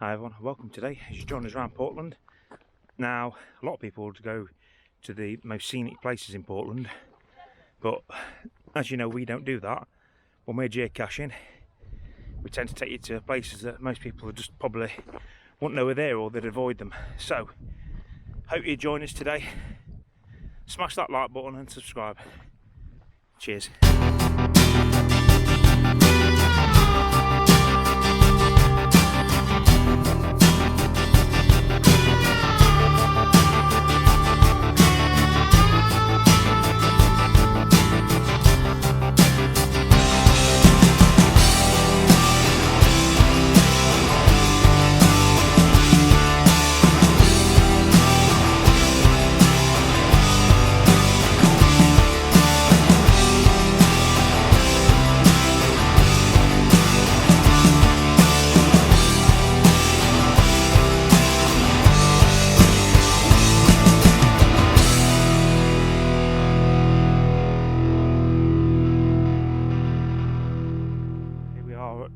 Hi everyone, welcome today as you join us around Portland. Now, a lot of people would go to the most scenic places in Portland, but as you know, we don't do that. When we're geocaching, we tend to take you to places that most people just probably wouldn't know are there, or they'd avoid them. So, hope you join us today. Smash that like button and subscribe. Cheers.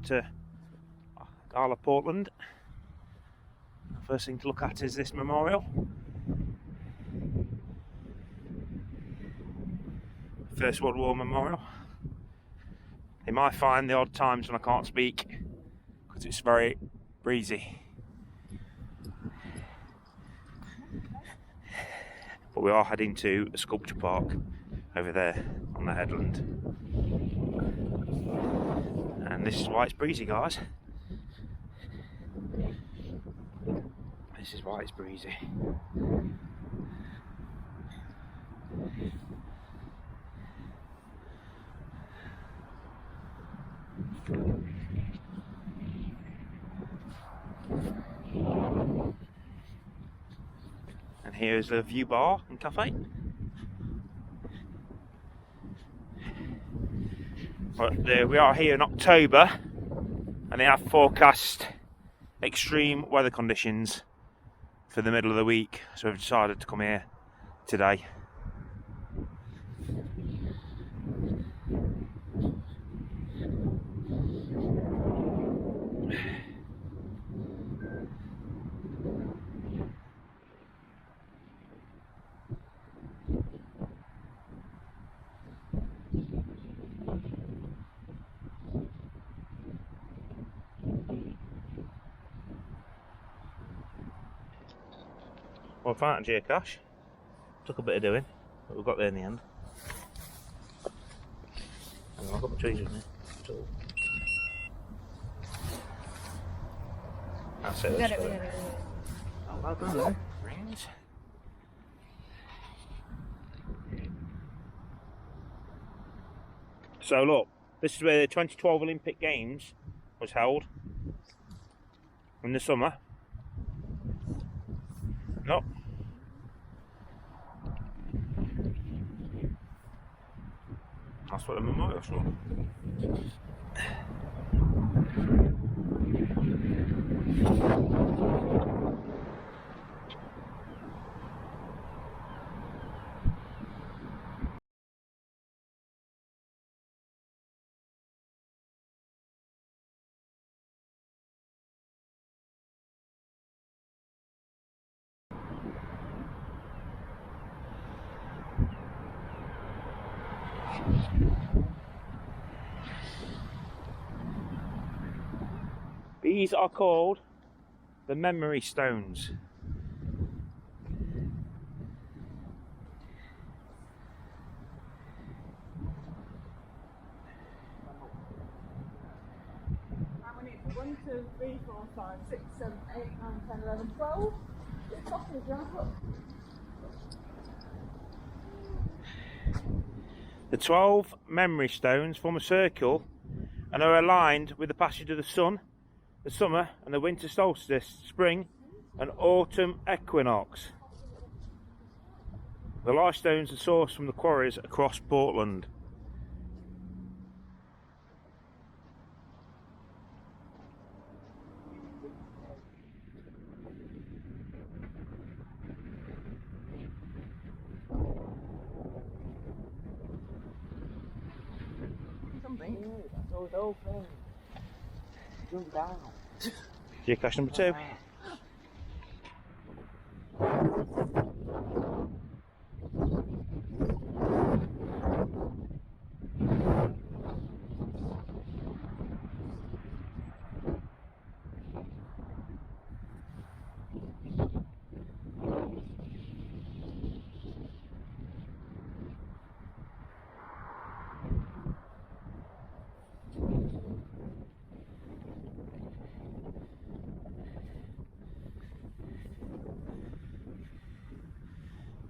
To Ise of Portland. First thing to look at is this memorial. First World War memorial. You might find the odd times when I can't speak because it's very breezy. But we are heading to a sculpture park over there on the headland. And this is why it's breezy, guys. This is why it's breezy. And here's the view bar and cafe. But we are here in October, and they have forecast extreme weather conditions for the middle of the week, so we've decided to come here today. Well, I found a geocache. Took a bit of doing, but we got there in the end. Hang on, I've got my trees with me. That's it. We got it. Oh, well done there. Rings. So look, this is where the 2012 Olympic Games was held in the summer. No. That's what the memorial's for. These are called the memory stones. How many? 1, 2, 3, 4, 5, 6, 7, 8, 9, 10, 11, 12. It's possible, look. The 12 memory stones form a circle and are aligned with the passage of the sun, the summer and the winter solstice, spring and autumn equinox. The large stones are sourced from the quarries across Portland. Something. Those old things. Jump down. Geocache number 2.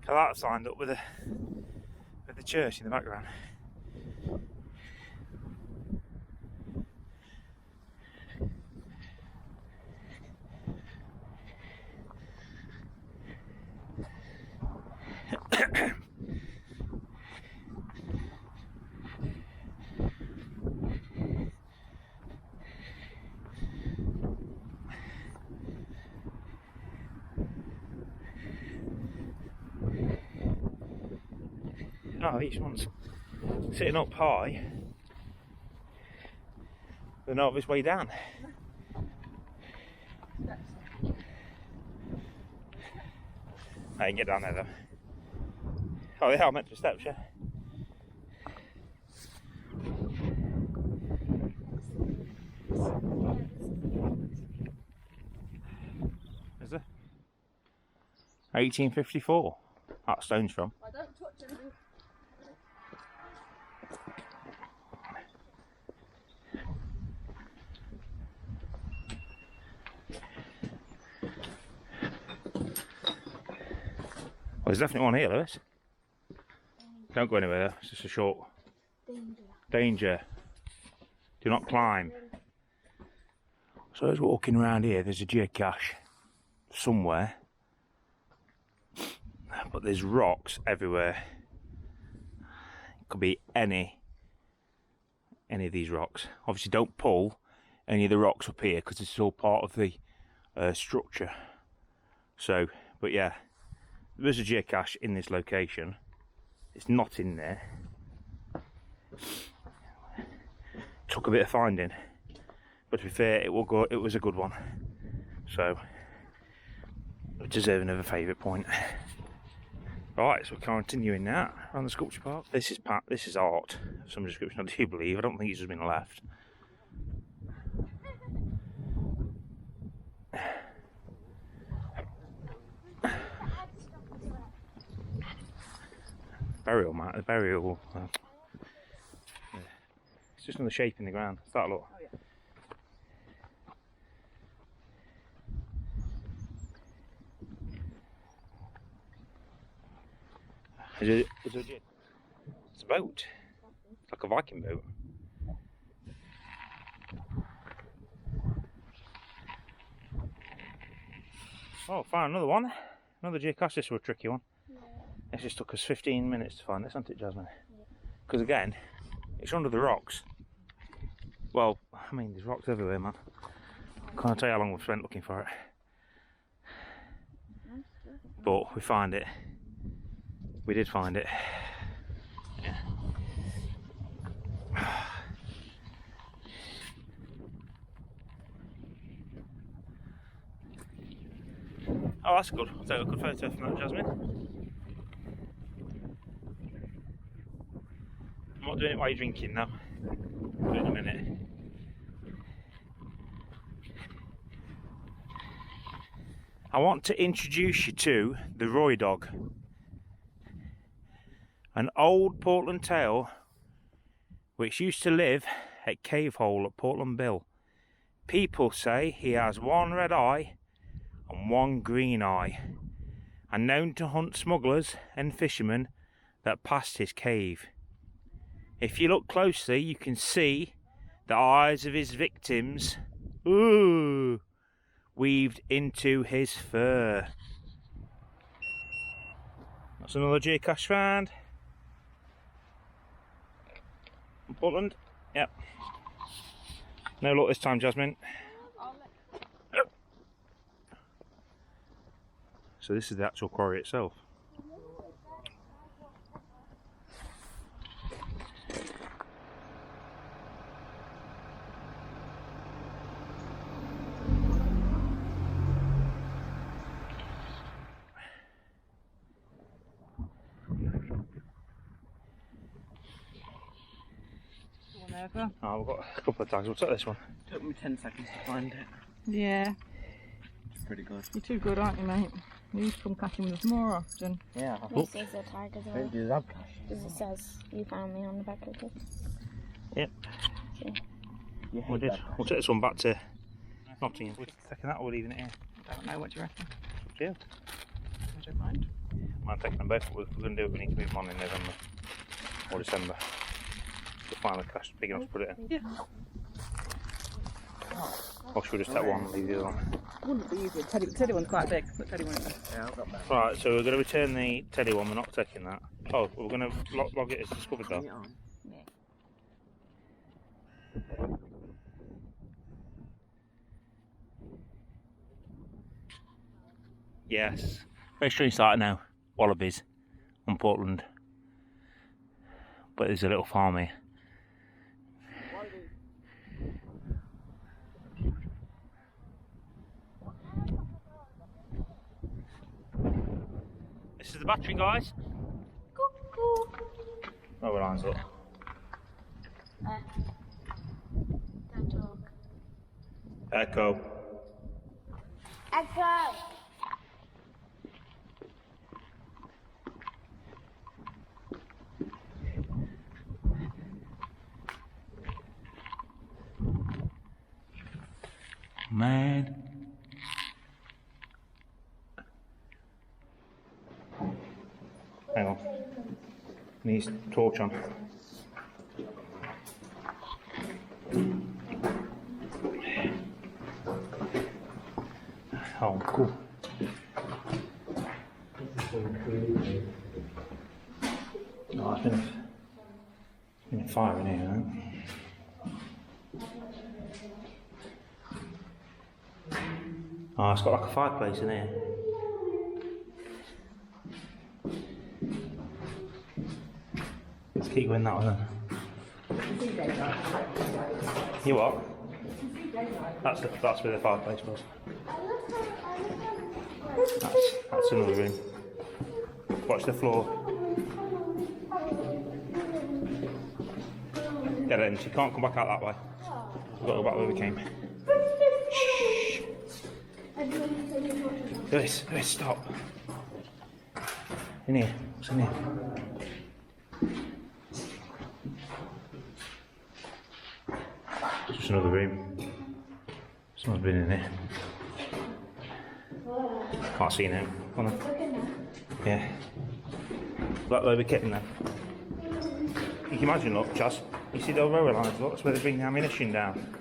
That's lined up with the church in the background. Oh, each one's sitting up high. They know of his way down. I can get down there though. Oh, they are meant to be steps, yeah. Is there? 1854. That stone's from. I don't touch anything. Well, there's definitely one here, Lewis. Don't go anywhere there, it's just a short. Danger. Do not climb. So as we're walking around here, there's a geocache somewhere. But there's rocks everywhere. It could be any of these rocks. Obviously don't pull any of the rocks up here because it's all part of the structure. So, but yeah. There's a geocache in this location. It's not in there. Took a bit of finding, but to be fair, it was a good one. So, deserving of a favourite point. Right, so we're continuing now around the sculpture park. This is art of some description. I do believe. I don't think it's just been left. Burial mat, the burial. Yeah. It's just another shape in the ground. Start look. Oh, yeah. It's a boat. It's like a Viking boat. Oh, found another one. Another geocache. This was a tricky one. It just took us 15 minutes to find this, hasn't it, Jasmine? Because again, it's under the rocks. Well, I mean, there's rocks everywhere, man. Can't tell you how long we've spent looking for it. But we find it. We did find it. Yeah. Oh, that's good. I'll take a good photo from that, Jasmine. I'm not doing it while you're drinking now. I'll do it in a minute. I want to introduce you to the Roy dog. An old Portland tale which used to live at Cave Hole at Portland Bill. People say he has one red eye and one green eye, and known to hunt smugglers and fishermen that passed his cave. If you look closely, you can see the eyes of his victims weaved into his fur. That's another geocache found. In Portland. Yep. No luck this time, Jasmine. So this is the actual quarry itself. as well. Oh, we've got a couple of tags. We'll take this one. Took me 10 seconds to find it. Yeah. It's pretty good. You're too good, aren't you, mate? You need to come catching with us more often. Yeah. This is a tag as well. Do the lab cache. Because it says you found me on the back of it. Yep. See? You hate We did. lab cache. We'll take this one back to Nottingham. We're taking that or we're leaving it here? I don't know, what do you reckon? Yeah. I don't mind. I'm taking them both, but we're going to do it. We need to move them on in November or December. To find the cache big enough to put it in. Yeah. Or should we just take one and leave the other one? Wouldn't be easy. Teddy one's quite big. Put Teddy one in there. Yeah, I've got that. Right, so we're going to return the Teddy one. We're not taking that. Oh, we're going to log it as discovered though. Turn it on. Yes. Very strange starting now. Wallabies on Portland. But there's a little farm here. This is the battery, guys. Oh, we're lines up. Don't talk. Echo. Echo! Man. Hang on. Needs torch on. Oh, cool. Oh, it's been a fire in here, hasn't it? Oh, it's got like a fireplace in here. Let's keep going that way then. You what? That's where the fireplace was. That's another room. Watch the floor. Get in, she can't come back out that way. We've got to go back where we came. Shh. Lewis, stop. In here, what's in here? Just another room. Someone's been in here. Can't see now. Come on then. Yeah. That way we're getting there. You can imagine, look, Chaz. You see those railway lines, look, that's where they bring the ammunition down.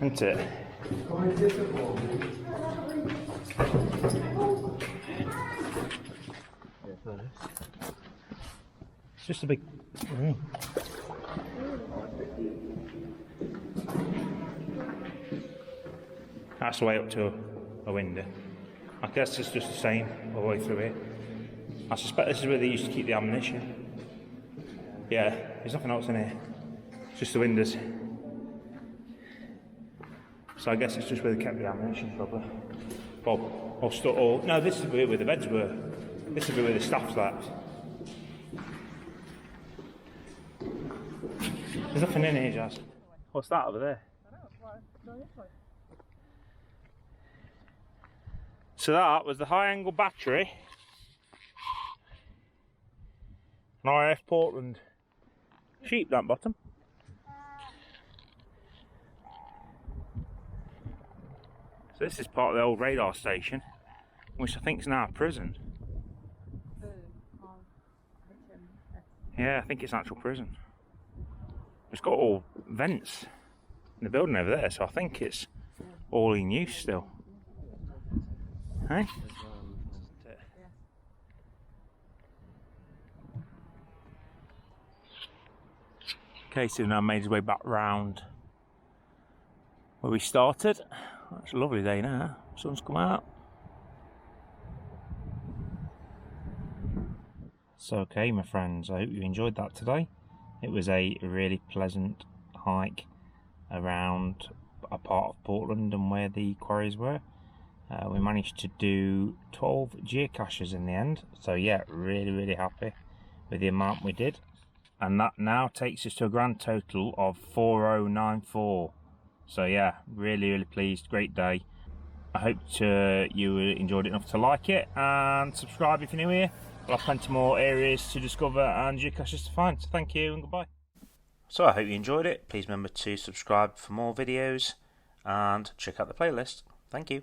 Isn't it? It's just a big room. That's the way up to a window. I guess it's just the same all the way through here. I suspect this is where they used to keep the ammunition. Yeah, there's nothing else in here. It's just the windows. So I guess it's just where they kept the ammunition, probably. Or no, this is where the beds were. This is where the staff slept. There's nothing in here, Jazz. What's that over there? So that was the high-angle battery. An Ise of Portland sheep down bottom. So this is part of the old radar station, which I think is now a prison. Yeah, I think it's an actual prison. It's got all vents in the building over there, so I think it's all in use still. Hey? Casey now made his way back round where we started. It's a lovely day now. Sun's come out. So okay, my friends, I hope you enjoyed that today. It was a really pleasant hike around a part of Portland and where the quarries were. We managed to do 12 geocaches in the end, so yeah, really happy with the amount we did. and that now takes us to a grand total of 4094. So yeah, really pleased. Great day. I hope you enjoyed it enough to like it, and subscribe if you're new here. We'll have plenty more areas to discover and geocaches to find. So thank you and goodbye. So I hope you enjoyed it. Please remember to subscribe for more videos and check out the playlist. Thank you.